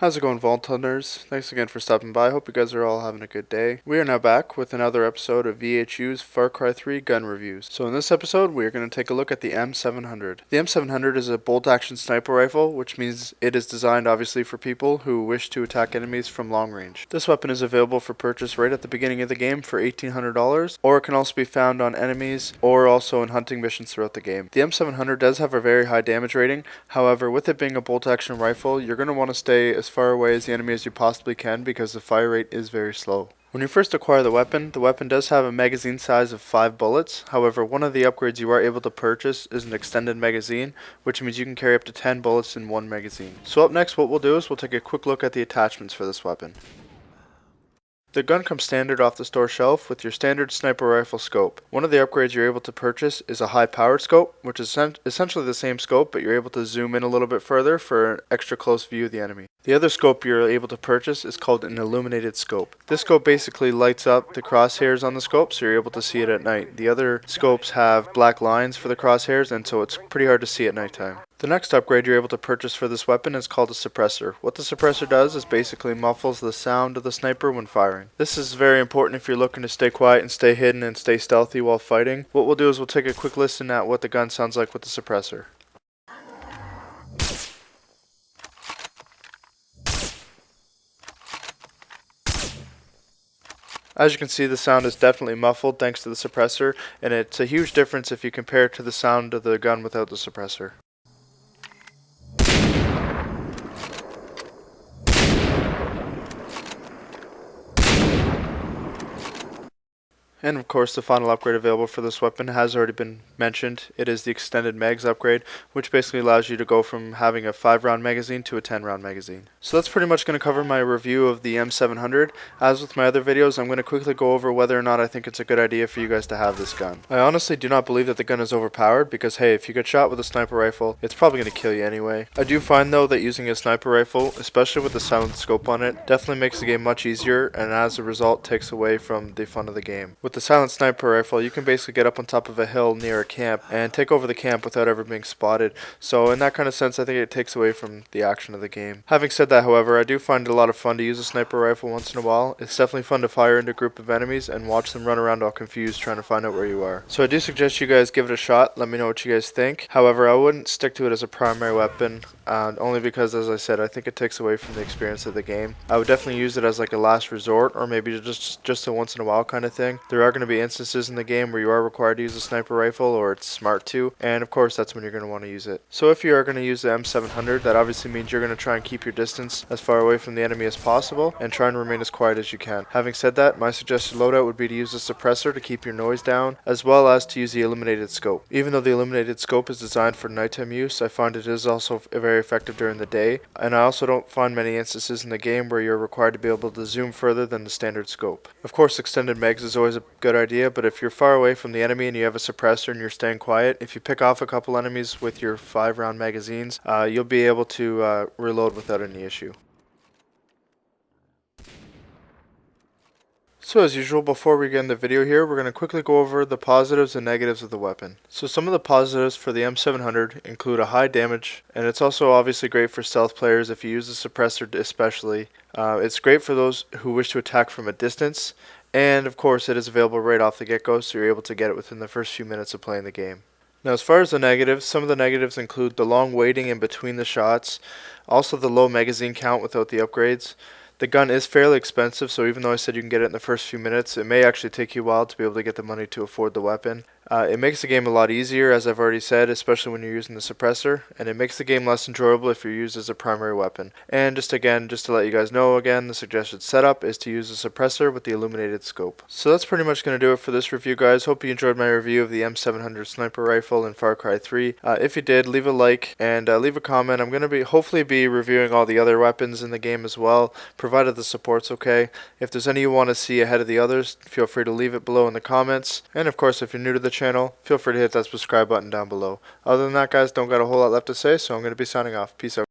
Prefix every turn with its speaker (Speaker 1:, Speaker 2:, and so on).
Speaker 1: How's it going, Vault Hunters? Thanks again for stopping by. Hope you guys are all having a good day. We are now back with another episode of VHU's Far Cry 3 gun reviews. So in this episode, we are going to take a look at the M-700. The M-700 is a bolt-action sniper rifle, which means it is designed obviously for people who wish to attack enemies from long range. This weapon is available for purchase right at the beginning of the game for $1,800, or it can also be found on enemies or also in hunting missions throughout the game. The M700 does have a very high damage rating. However, with it being a bolt-action rifle, you're going to want to stay as far away as the enemy as you possibly can because the fire rate is very slow. When you first acquire the weapon does have a magazine size of 5 bullets. However, one of the upgrades you are able to purchase is an extended magazine, which means you can carry up to 10 bullets in one magazine. So up next, what we'll do is we'll take a quick look at the attachments for this weapon. The gun comes standard off the store shelf with your standard sniper rifle scope. One of the upgrades you're able to purchase is a high powered scope, which is essentially the same scope, but you're able to zoom in a little bit further for an extra close view of the enemy. The other scope you're able to purchase is called an illuminated scope. This scope basically lights up the crosshairs on the scope so you're able to see it at night. The other scopes have black lines for the crosshairs, and so it's pretty hard to see at nighttime. The next upgrade you're able to purchase for this weapon is called a suppressor. What the suppressor does is basically muffles the sound of the sniper when firing. This is very important if you're looking to stay quiet and stay hidden and stay stealthy while fighting. What we'll do is we'll take a quick listen at what the gun sounds like with the suppressor. As you can see, the sound is definitely muffled thanks to the suppressor, and it's a huge difference if you compare it to the sound of the gun without the suppressor. And of course, the final upgrade available for this weapon has already been mentioned. It is the extended mags upgrade, which basically allows you to go from having a 5-round magazine to a 10-round magazine. So that's pretty much going to cover my review of the M700. As with my other videos, I'm going to quickly go over whether or not I think it's a good idea for you guys to have this gun. I honestly do not believe that the gun is overpowered because, hey, if you get shot with a sniper rifle, it's probably going to kill you anyway. I do find though that using a sniper rifle, especially with the silent scope on it, definitely makes the game much easier, and as a result takes away from the fun of the game. With the silent sniper rifle, you can basically get up on top of a hill near a camp and take over the camp without ever being spotted. So in that kind of sense, I think it takes away from the action of the game. Having said that, however, I do find it a lot of fun to use a sniper rifle once in a while. It's definitely fun to fire into a group of enemies and watch them run around all confused trying to find out where you are. So I do suggest you guys give it a shot. Let me know what you guys think. However, I wouldn't stick to it as a primary weapon, only because, as I said, I think it takes away from the experience of the game. I would definitely use it as like a last resort, or maybe just a once in a while kind of thing. There are going to be instances in the game where you are required to use a sniper rifle, or it's smart to, and of course that's when you're going to want to use it. So if you are going to use the M700, that obviously means you're going to try and keep your distance as far away from the enemy as possible and try and remain as quiet as you can. Having said that, my suggested loadout would be to use a suppressor to keep your noise down, as well as to use the illuminated scope. Even though the illuminated scope is designed for nighttime use, I find it is also very effective during the day, and I also don't find many instances in the game where you're required to be able to zoom further than the standard scope. Of course, extended mags is always a good idea, but if you're far away from the enemy and you have a suppressor and you're staying quiet, if you pick off a couple enemies with your 5-round magazines, you'll be able to reload without any issue. So as usual, before we begin the video here, we're going to quickly go over the positives and negatives of the weapon. So some of the positives for the M700 include a high damage, and it's also obviously great for stealth players if you use the suppressor especially. It's great for those who wish to attack from a distance, and of course it is available right off the get-go, so you're able to get it within the first few minutes of playing the game. Now as far as the negatives, some of the negatives include the long waiting in between the shots, also the low magazine count without the upgrades. The gun is fairly expensive, so even though I said you can get it in the first few minutes, it may actually take you a while to be able to get the money to afford the weapon. It makes the game a lot easier, as I've already said, especially when you're using the suppressor, and it makes the game less enjoyable if you're used as a primary weapon. And just to let you guys know again, the suggested setup is to use a suppressor with the illuminated scope. So that's pretty much going to do it for this review, guys. Hope you enjoyed my review of the M700 sniper rifle in Far Cry 3. If you did, leave a like and leave a comment. I'm going to hopefully be reviewing all the other weapons in the game as well, provided the support's okay. If there's any you want to see ahead of the others, feel free to leave it below in the comments. And of course, if you're new to the channel, feel free to hit that subscribe button down below. Other than that, guys, don't got a whole lot left to say, so I'm going to be signing off. Peace out.